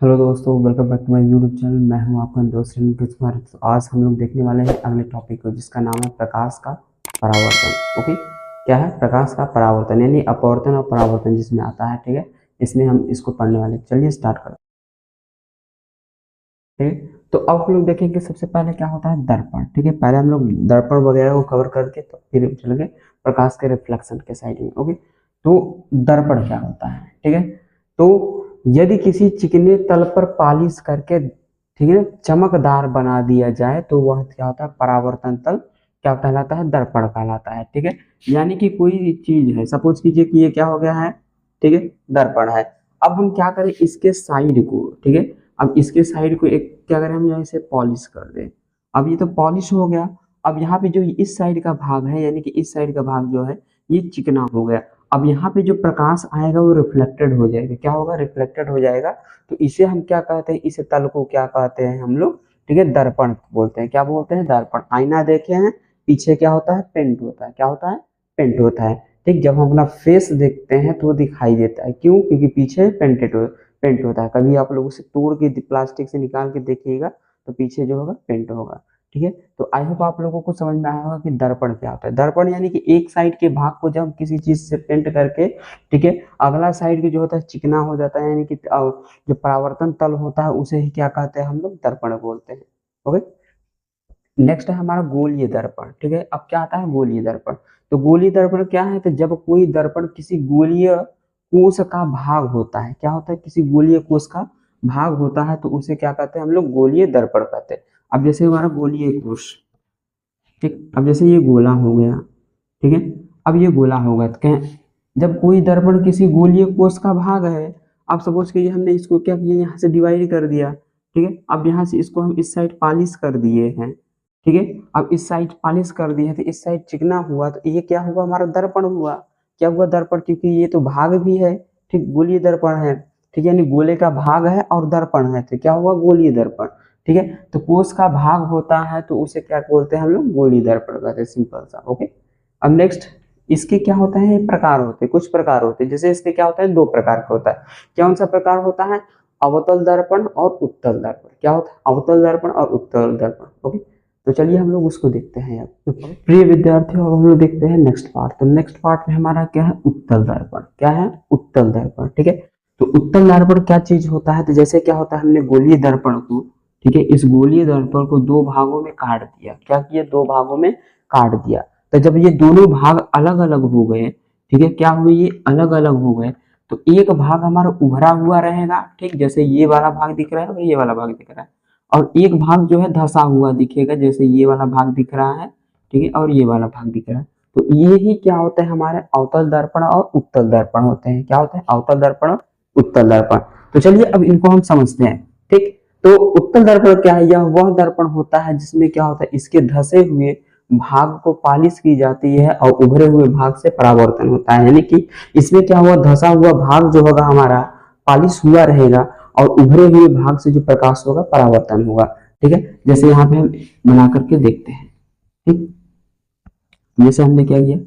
Hello दोस्तों, welcome back to my YouTube channel. मैं हूं आपका दोस्त रणवीर कुमार। तो आज हम लोग देखने वाले हैं अगले टॉपिक को, जिसका नाम है प्रकाश का परावर्तन। ओके, क्या है प्रकाश का परावर्तन, यानी अपवर्तन और परावर्तन जिसमें आता है। ठीक है, इसमें हम इसको पढ़ने वाले हैं। चलिए स्टार्ट करते हैं। ठीक है, तो अब हम लोग देखेंगे सबसे पहले क्या होता है दर्पण। ठीक है, पहले हम लोग दर्पण वगैरह को कवर करके तो फिर चलेंगे प्रकाश के रिफ्लेक्शन के साइड में। ओके, तो दर्पण क्या होता है। ठीक है, तो यदि किसी चिकने तल पर पॉलिश करके, ठीक है, चमकदार बना दिया जाए तो वह क्या होता है परावर्तन तल क्या कहलाता है, दर्पण कहलाता है। ठीक है, यानी कि कोई चीज है, सपोज कीजिए कि ये क्या हो गया है, ठीक है, दर्पण है। अब हम क्या करें, इसके साइड को, ठीक है, अब इसके साइड को एक क्या करें, हम यहाँ से पॉलिश कर दें। अब ये तो पॉलिश हो गया। अब यहाँ पे जो इस साइड का भाग है, यानी कि इस साइड का भाग जो है ये चिकना हो गया। अब यहाँ पे जो प्रकाश आएगा वो रिफ्लेक्टेड हो जाएगा। क्या होगा, रिफ्लेक्टेड हो जाएगा। तो इसे हम क्या कहते हैं, इस तल को क्या कहते हैं हम लोग, ठीक है, दर्पण बोलते हैं। क्या बोलते हैं, दर्पण। आईना देखे हैं, पीछे क्या होता है, पेंट होता है। क्या होता है, पेंट होता है। ठीक, जब हम अपना फेस देखते हैं तो वो दिखाई देता है। क्यों, क्योंकि पीछे पेंट होता है। कभी आप लोग उसे तोड़ के प्लास्टिक से निकाल के देखिएगा तो पीछे जो होगा पेंट होगा। ठीक है, तो आई होप आप लोगों को समझ में आया होगा कि दर्पण क्या होता है। दर्पण यानी कि एक साइड के भाग को जब किसी चीज से पेंट करके, ठीक है, अगला साइड के जो होता है चिकना हो जाता है, यानी कि जो परावर्तन तल होता है उसे ही क्या कहते हैं हम लोग, दर्पण बोलते हैं। ओके, नेक्स्ट है हमारा गोलीय दर्पण। ठीक है, अब क्या आता है गोलीय दर्पण। तो गोलीय दर्पण क्या है, तो जब कोई दर्पण किसी गोलीय कोष का भाग होता है, क्या होता है, किसी गोलीय कोष का भाग होता है तो उसे क्या कहते हैं हम लोग, गोलीय दर्पण कहते हैं। अब जैसे हमारा गोलीय कोष, ठीक, अब जैसे ये गोला हो गया, ठीक है, अब ये गोला होगा तो क्या, जब कोई दर्पण किसी गोलीय कोष का भाग है, अब सपोज कीजिए हमने इसको क्या किया, यहाँ से डिवाइड कर दिया। ठीक है, अब यहाँ से इसको हम इस साइड पॉलिश कर दिए हैं। ठीक है, अब इस साइड पॉलिश कर दिए तो इस साइड चिकना हुआ, तो ये क्या हुआ, हमारा दर्पण हुआ। क्या हुआ, दर्पण, क्योंकि ये तो भाग भी है। ठीक, गोलीय दर्पण है। ठीक है, यानी गोले का भाग है और दर्पण है, तो क्या हुआ, गोलीय दर्पण। ठीक है, तो कोष का भाग होता है तो उसे क्या बोलते हैं हम लोग, गोलीय दर्पण कहते हैं, सिंपल सा। ओके, अब नेक्स्ट, इसके क्या होता है, प्रकार होते हैं, कुछ प्रकार होते हैं। जैसे इसके क्या होता है, दो प्रकार का होता है। कौन सा प्रकार होता है, अवतल दर्पण और उत्तल दर्पण। क्या होता है, अवतल दर्पण और उत्तल दर्पण। ओके, तो चलिए हम लोग उसको देखते हैं। अब प्रिय विद्यार्थियों, अब हम लोग देखते हैं नेक्स्ट पार्ट। तो नेक्स्ट पार्ट में हमारा क्या है, उत्तल दर्पण। क्या है, उत्तल दर्पण। ठीक है, तो उत्तल दर्पण क्या चीज होता है, तो जैसे क्या होता है, हमने गोलीय दर्पण को, ठीक है, इस गोलीय दर्पण को दो भागों में काट दिया। क्या किया, दो भागों में काट दिया। तो जब ये दोनों भाग अलग अलग हो गए, ठीक है, क्या हुए, ये अलग अलग हो गए, तो एक भाग हमारा उभरा हुआ रहेगा। ठीक, जैसे ये वाला भाग दिख रहा है और ये वाला भाग दिख रहा है, और एक भाग जो है धसा हुआ दिखेगा, जैसे ये वाला भाग दिख रहा है, ठीक है, और ये वाला भाग दिख रहा है। तो ये ही क्या होते हैं, हमारे अवतल दर्पण और उत्तल दर्पण होते हैं। क्या होते हैं, अवतल दर्पण और उत्तल दर्पण। तो चलिए अब इनको हम समझते हैं। ठीक, तो उत्तल दर्पण क्या है, यह वह दर्पण होता है जिसमें क्या होता है, इसके धसे हुए भाग को पालिश की जाती है और उभरे हुए भाग से परावर्तन होता है। यानी कि इसमें क्या हुआ, धसा हुआ भाग जो होगा हमारा पालिश हुआ रहेगा और उभरे हुए भाग से जो प्रकाश होगा परावर्तन होगा। ठीक है, जैसे यहाँ पे हम बना करके देखते हैं। ठीक, जैसे हमने क्या किया,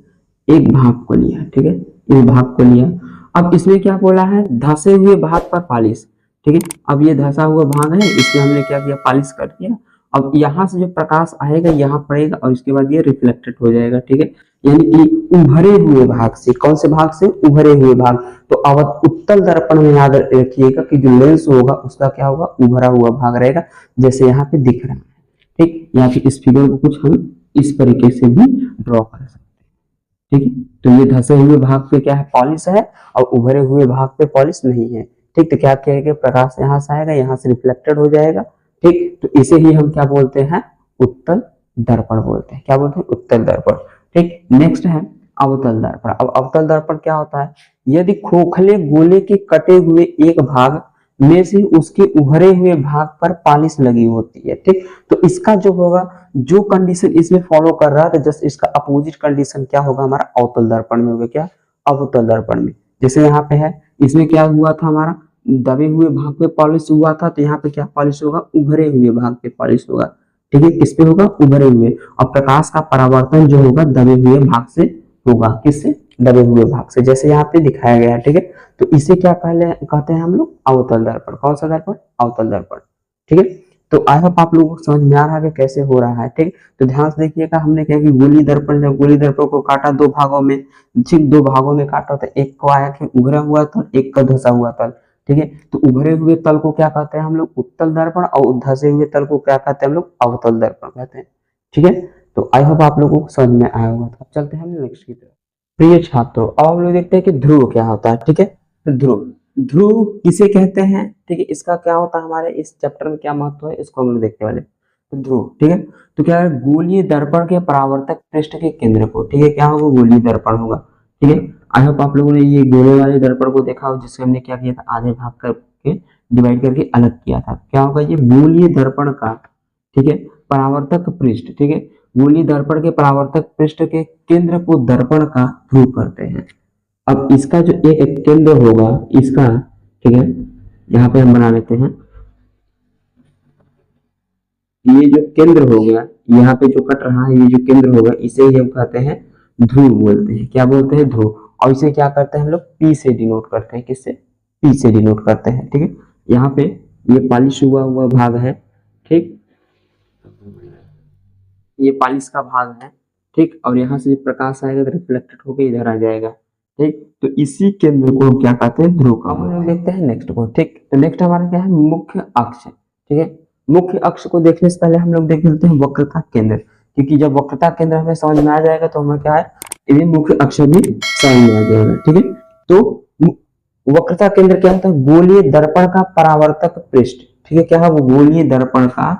एक भाग को लिया, ठीक है, इस भाग को लिया। अब इसमें क्या बोला है, धसे हुए भाग पर पालिश। ठीक है, अब ये धसा हुआ भाग है, इसमें हमने क्या किया, पालिश कर दिया। अब यहाँ से जो प्रकाश आएगा यहाँ पड़ेगा और इसके बाद ये रिफ्लेक्टेड हो जाएगा। ठीक है, यानी कि उभरे हुए भाग से, कौन से भाग से, उभरे हुए भाग। तो अब उत्तल दर्पण में याद रखिएगा कि जो लेंस होगा उसका क्या होगा, उभरा हुआ भाग रहेगा, जैसे यहाँ पे दिख रहा है। ठीक, या फिर इस फिगर को कुछ हम इस तरीके से भी ड्रॉ कर सकते हैं। ठीक है, तो ये धसे हुए भाग पे क्या है, पॉलिश है, और उभरे हुए भाग पे पॉलिश नहीं है। ठीक, तो क्या कहेंगे, प्रकाश यहाँ से आएगा, यहाँ से रिफ्लेक्टेड हो जाएगा। ठीक, तो इसे ही हम क्या बोलते हैं, उत्तल दर्पण बोलते हैं। क्या बोलते हैं, उत्तल दर्पण। ठीक, नेक्स्ट है अवतल दर्पण। अब अवतल दर्पण क्या होता है, यदि खोखले गोले के कटे हुए एक भाग में से उसके उभरे हुए भाग पर पॉलिश लगी होती है। ठीक, तो इसका जो होगा, जो कंडीशन इसमें फॉलो कर रहा है, जस्ट इसका अपोजिट कंडीशन क्या होगा, हमारा अवतल दर्पण में होगा। क्या, अवतल दर्पण में। जैसे यहाँ पे है, इसमें क्या हुआ था, हमारा दबे हुए भाग पे पॉलिश हुआ था, तो यहाँ पे क्या पॉलिश होगा, उभरे हुए भाग पे पॉलिश होगा। ठीक है, किस पे होगा, उभरे हुए। और प्रकाश का परावर्तन जो होगा दबे हुए भाग से होगा, किससे, दबे हुए भाग से, जैसे यहाँ पे दिखाया गया है, ठीक है। तो इसे क्या कहते हैं हम लोग, अवतल दर्पण। कौन सा दर्पण, अवतल दर्पण, ठीक है। तो आई होप आप लोगों को समझ में आ रहा है कैसे हो रहा है, ठीक। तो ध्यान से देखिएगा, हमने क्या कि गोली दर्पण, जब गोली दर्पण को काटा दो भागों में, ठीक, दो भागों में काटा, तो एक को आया कि उभरा हुआ तल, एक का धंसा हुआ तल, ठीक है। तो उभरे हुए तल को क्या कहते हैं हम लोग, उत्तल दर्पण, और धंसे हुए तल को क्या कहते हैं हम लोग, अवतल दर्पण कहते हैं, ठीक है। तो आई होप आप लोगों को समझ में आया होगा। तो अब चलते हैं हम नेक्स्ट की तरफ। प्रिय छात्रों, अब हम लोग देखते हैं कि ध्रुव क्या होता है, ठीक है। तो ध्रुव, ध्रुव किसे कहते हैं, ठीक है, इसका क्या होता है, हमारे इस चैप्टर में क्या महत्व है, इसको हम लोग देखने वाले। तो ध्रुव, ठीक है। तो क्या है, गोलीय दर्पण के परावर्तक पृष्ठ के केंद्र को, ठीक है, क्या होगा, गोलीय दर्पण होगा, ठीक है। आई होप आप लोगों ने ये गोले वाले दर्पण को देखा हो, जिससे हमने क्या किया था, आधे भाग करके डिवाइड करके अलग किया था। क्या होगा, ये गोलीय दर्पण का, ठीक है, परावर्तक पृष्ठ, ठीक है, गोलीय दर्पण के परावर्तक पृष्ठ के केंद्र को दर्पण का ध्रुव करते हैं। अब इसका जो एक केंद्र होगा इसका, ठीक है, यहाँ पे हम बना लेते हैं, ये जो केंद्र हो गया, यहाँ पे जो कट रहा है, ये जो केंद्र होगा, इसे ही हम कहते हैं ध्रुव बोलते हैं। क्या बोलते हैं, ध्रुव। और इसे क्या करते हैं हम लोग, पी से डिनोट करते हैं, किससे, पी से डिनोट करते हैं, ठीक है। यहाँ पे ये पॉलिश हुआ हुआ भाग है, ठीक, ये पॉलिश का भाग है, ठीक। और यहाँ से प्रकाश आएगा तो रिफ्लेक्टेड होकर इधर आ जाएगा, ठीक। तो इसी केंद्र को क्या कहते हैं, ध्रुव का। हम लोग देखते हैं नेक्स्ट को, ठीक। तो नेक्स्ट हमारा क्या है, मुख्य अक्ष, ठीक है। मुख्य अक्ष को देखने से पहले हम लोग देख लेते हैं वक्रता केंद्र, क्योंकि जब वक्रता केंद्र हमें समझ में आ जाएगा तो हमें क्या है, इन्हें मुख्य अक्ष भी समझ में आ जाएगा, ठीक है। तो वक्रता केंद्र क्या होता है, गोलीय दर्पण का परावर्तक पृष्ठ, ठीक है। क्या है वो, गोलीय दर्पण का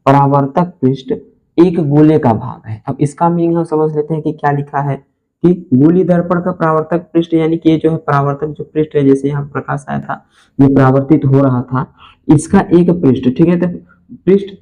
परावर्तक पृष्ठ एक गोले का भाग है। अब इसका मीनिंग हम समझ लेते हैं कि क्या लिखा है, कि गोलीय दर्पण का परावर्तक पृष्ठ, यानी कि ये जो है परावर्तक जो पृष्ठ है, जैसे यहाँ प्रकाश आया था, ये परावर्तित हो रहा था, इसका एक पृष्ठ, ठीक है। तो पृष्ठ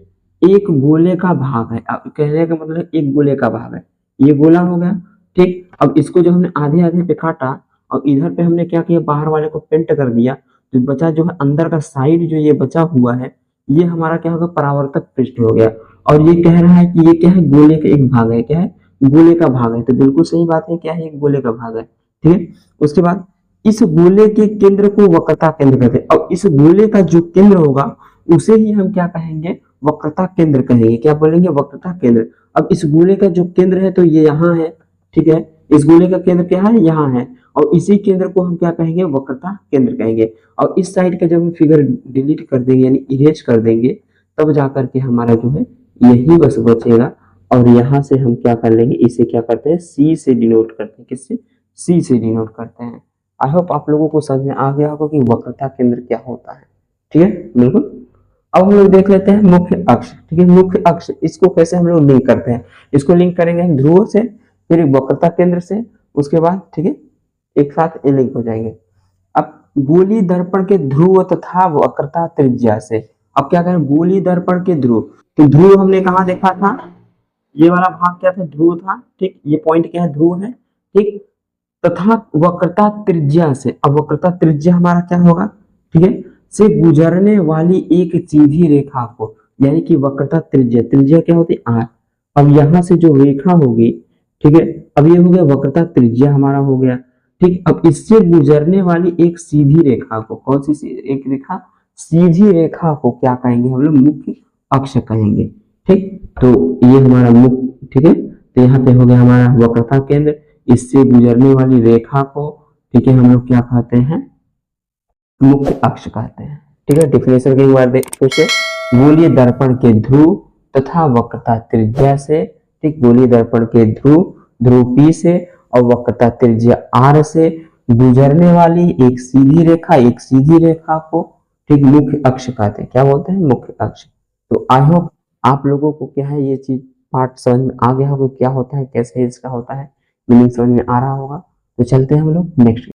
एक गोले का भाग है। अब कहने का मतलब एक गोले का भाग है, ये गोला हो गया, ठीक। अब इसको जो हमने आधे आधे पे काटा, और इधर पे हमने क्या किया, बाहर वाले को पेंट कर दिया, तो बचा जो है अंदर का साइड जो ये बचा हुआ है, ये हमारा क्या होगा, परावर्तक पृष्ठ हो गया। और ये कह रहा है कि ये क्या है, गोले का एक भाग है, क्या है, गोले का भाग है। तो बिल्कुल सही बात है, क्या है, एक गोले का भाग है, ठीक है। उसके बाद इस गोले के केंद्र को वक्रता केंद्र कहते हैं। अब इस गोले का जो केंद्र होगा उसे ही हम क्या कहेंगे, वक्रता केंद्र कहेंगे। क्या बोलेंगे, वक्रता केंद्र। अब इस गोले का जो केंद्र है तो ये यहाँ है, ठीक है। इस गोले का केंद्र क्या है, यहाँ है, और इसी केंद्र को हम क्या कहेंगे, वक्रता केंद्र कहेंगे। और इस साइड का जब हम फिगर डिलीट कर देंगे, यानी इरेज कर देंगे, तब जाकर के हमारा जो है यही बस बचेगा। और यहाँ से हम क्या कर लेंगे, इसे क्या करते हैं, सी से डिनोट करते हैं, किससे, सी से डिनोट करते हैं। आई होप आप लोगों को समझ में आ गया होगा कि वक्रता केंद्र क्या होता है, ठीक है, बिल्कुल। अब हम लोग देख लेते हैं मुख्य अक्ष, ठीक है। मुख्य अक्ष, इसको कैसे हम लोग लिंक करते हैं, इसको लिंक करेंगे हम ध्रुव से, फिर वक्रता केंद्र से, उसके बाद, ठीक है, एक साथ ये लिंक हो जाएंगे। अब गोली दर्पण के ध्रुव तथा वक्रता त्रिज्या से, अब क्या करें, गोली दर्पण के ध्रुव, तो ध्रुव हमने कहा देखा था, ये वाला भाग क्या था, ध्रुव था, ठीक। ये पॉइंट क्या है, ध्रुव है, ठीक। तथा वक्रता त्रिज्या से, अब वक्रता त्रिज्या हमारा क्या होगा, ठीक है, से गुजरने वाली एक सीधी रेखा को, यानी कि वक्रता त्रिज्या, त्रिज्या क्या होती है, आर। अब यहाँ से जो रेखा होगी, ठीक है, अब ये हो गया वक्रता त्रिज्या हमारा हो गया, ठीक। अब इससे गुजरने वाली एक सीधी रेखा को, कौन सी एक रेखा, सीधी रेखा को क्या कहेंगे हम लोग, मुख्य अक्ष कहेंगे, ठीक। तो ये हमारा मुख्य, ठीक है। तो यहाँ पे हो गया हमारा वक्रता केंद्र, इससे गुजरने वाली रेखा को, ठीक है, हम लोग क्या कहते हैं, मुख्य अक्ष कहते हैं, ठीक है। डिफिनेशन के बार फिर से, गोलीय दर्पण के ध्रुव तथा वक्रता त्रिज्या से, ठीक, गोलीय दर्पण के ध्रुव, ध्रुव पी से और वक्रता त्रिज्या आर से गुजरने वाली एक सीधी रेखा, एक सीधी रेखा को, ठीक, मुख्य अक्ष कहते हैं। क्या बोलते हैं, मुख्य अक्ष। तो आई होप आप लोगों को क्या है, ये चीज पार्ट समझ में आ गया होगा, क्या होता है, कैसे इसका होता है, मीनिंग समझ में आ रहा होगा। तो चलते हैं हम लोग नेक्स्ट